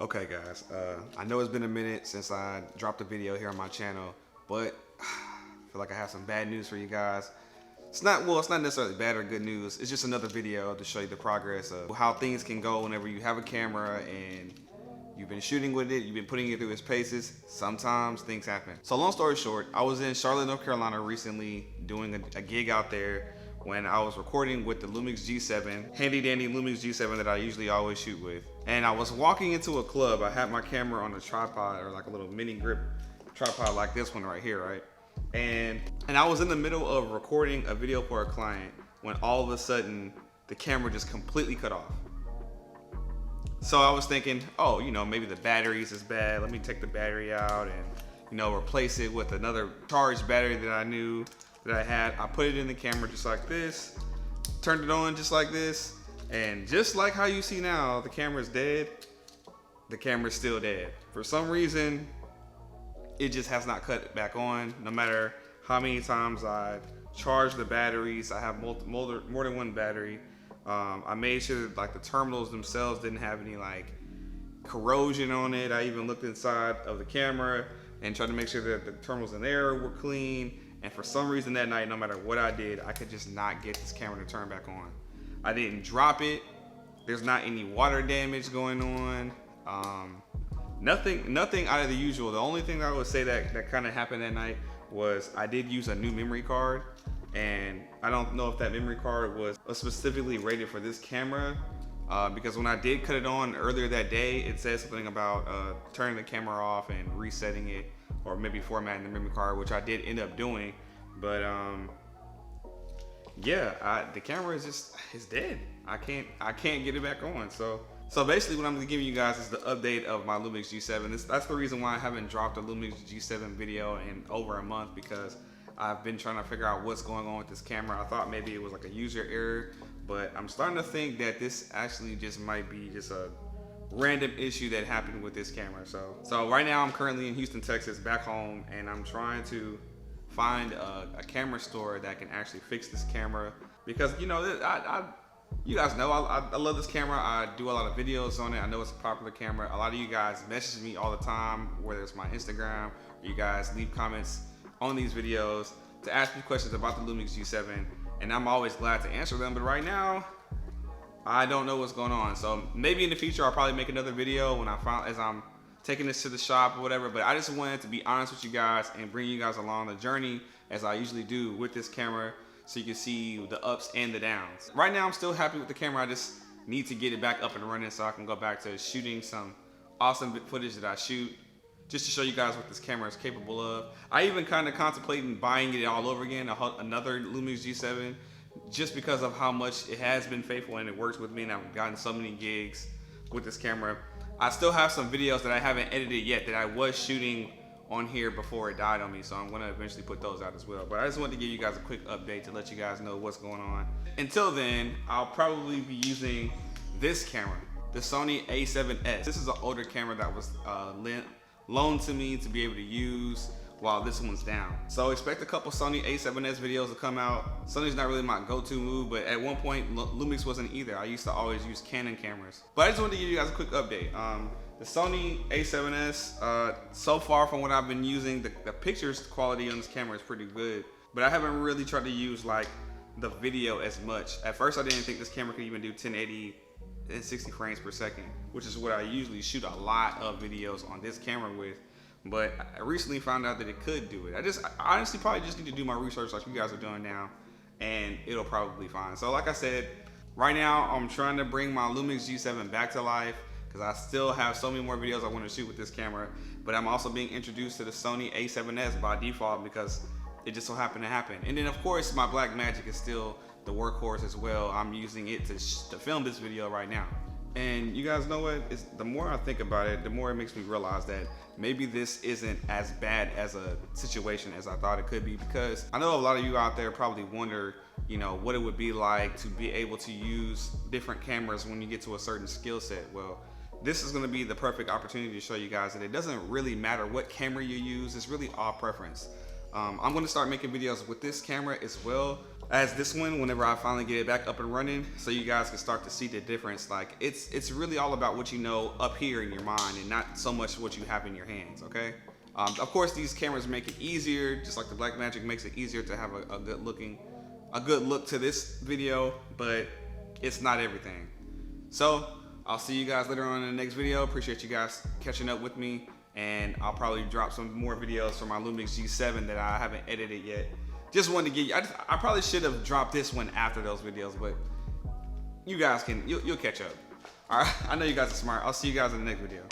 Okay guys, I know it's been a minute since I dropped a video here on my channel, but I feel like I have some bad news for you guys. It's not necessarily bad or good news. It's just another video to show you the progress of how things can go whenever you have a camera and you've been shooting with it, you've been putting it through its paces. Sometimes things happen. So long story short, I was in Charlotte, North Carolina recently doing a gig out there when I was recording with the Lumix G7, handy dandy Lumix G7 that I usually always shoot with. And I was walking into a club. I had my camera on a tripod, or like a little mini grip tripod like this one right here, right? And I was in the middle of recording a video for a client when all of a sudden the camera just completely cut off. So I was thinking, oh, maybe the batteries is bad. Let me take the battery out and, replace it with another charged battery that I knew that I had. I put it in the camera just like this, turned it on just like this, and just like how you see now, the camera's dead. The camera's still dead. For some reason, it just has not cut back on. No matter how many times I charge the batteries, I have more than one battery. I made sure that, like, the terminals themselves didn't have any like corrosion on it. I even looked inside of the camera and tried to make sure that the terminals in there were clean. And for some reason that night, no matter what I did, I could just not get this camera to turn back on. I didn't drop it. There's not any water damage going on. Nothing out of the usual. The only thing I would say that kind of happened that night was I did use a new memory card, and I don't know if that memory card was specifically rated for this camera, because when I did cut it on earlier that day, it said something about turning the camera off and resetting it, or maybe formatting the memory card, which I did end up doing. But yeah, the camera is dead. I can't get it back on. So basically what I'm gonna give you guys is the update of my Lumix G7. That's the reason why I haven't dropped a Lumix G7 video in over a month, because I've been trying to figure out what's going on with this camera. I thought maybe it was like a user error, but I'm starting to think that this actually just might be just a random issue that happened with this camera. So right now I'm currently in Houston, Texas, back home, and I'm trying to find a camera store that can actually fix this camera, because you guys know I love this camera. I do a lot of videos on it. I know it's a popular camera. A lot of you guys message me all the time, whether it's my Instagram, or you guys leave comments on these videos to ask me questions about the Lumix G7, and I'm always glad to answer them. But right now, I don't know what's going on. So maybe in the future I'll probably make another video when as I'm taking this to the shop or whatever. But I just wanted to be honest with you guys and bring you guys along the journey as I usually do with this camera, so you can see the ups and the downs. Right now I'm still happy with the camera. I just need to get it back up and running so I can go back to shooting some awesome footage that I shoot, just to show you guys what this camera is capable of. I even kind of contemplating buying it all over again, another Lumix G7, just because of how much it has been faithful and it works with me, and I've gotten so many gigs with this camera. I still have some videos that I haven't edited yet that I was shooting on here before it died on me, so I'm gonna eventually put those out as well. But I just wanted to give you guys a quick update to let you guys know what's going on. Until then, I'll probably be using this camera, the Sony A7S. This is an older camera that was loaned to me to be able to use while this one's down. So expect a couple Sony A7S videos to come out. Sony's not really my go-to move, but at one point Lumix wasn't either. I used to always use Canon cameras. But I just wanted to give you guys a quick update. The Sony A7S, so far from what I've been using, the pictures quality on this camera is pretty good, but I haven't really tried to use like the video as much. At first I didn't think this camera could even do 1080 and 60 frames per second, which is what I usually shoot a lot of videos on this camera with. But I recently found out that it could do it. I honestly probably just need to do my research like you guys are doing now, and it'll probably be fine. So like I said, right now I'm trying to bring my Lumix G7 back to life, because I still have so many more videos I want to shoot with this camera. But I'm also being introduced to the Sony A7S by default because it just so happened to happen. And then of course my Blackmagic is still the workhorse as well. I'm using it to film this video right now. And you guys know what? The more I think about it, the more it makes me realize that maybe this isn't as bad as a situation as I thought it could be, because I know a lot of you out there probably wonder, what it would be like to be able to use different cameras when you get to a certain skill set. Well, this is going to be the perfect opportunity to show you guys that it doesn't really matter what camera you use. It's really all preference. I'm going to start making videos with this camera as well, as this one whenever I finally get it back up and running, so you guys can start to see the difference. Like it's really all about what you know up here in your mind and not so much what you have in your hands, okay? Of course, these cameras make it easier, just like the Blackmagic makes it easier to have a good look to this video, but it's not everything. So I'll see you guys later on in the next video. Appreciate you guys catching up with me, and I'll probably drop some more videos from my Lumix G7 that I haven't edited yet. Just wanted to get you, I probably should have dropped this one after those videos, but you guys you'll catch up. All right, I know you guys are smart. I'll see you guys in the next video.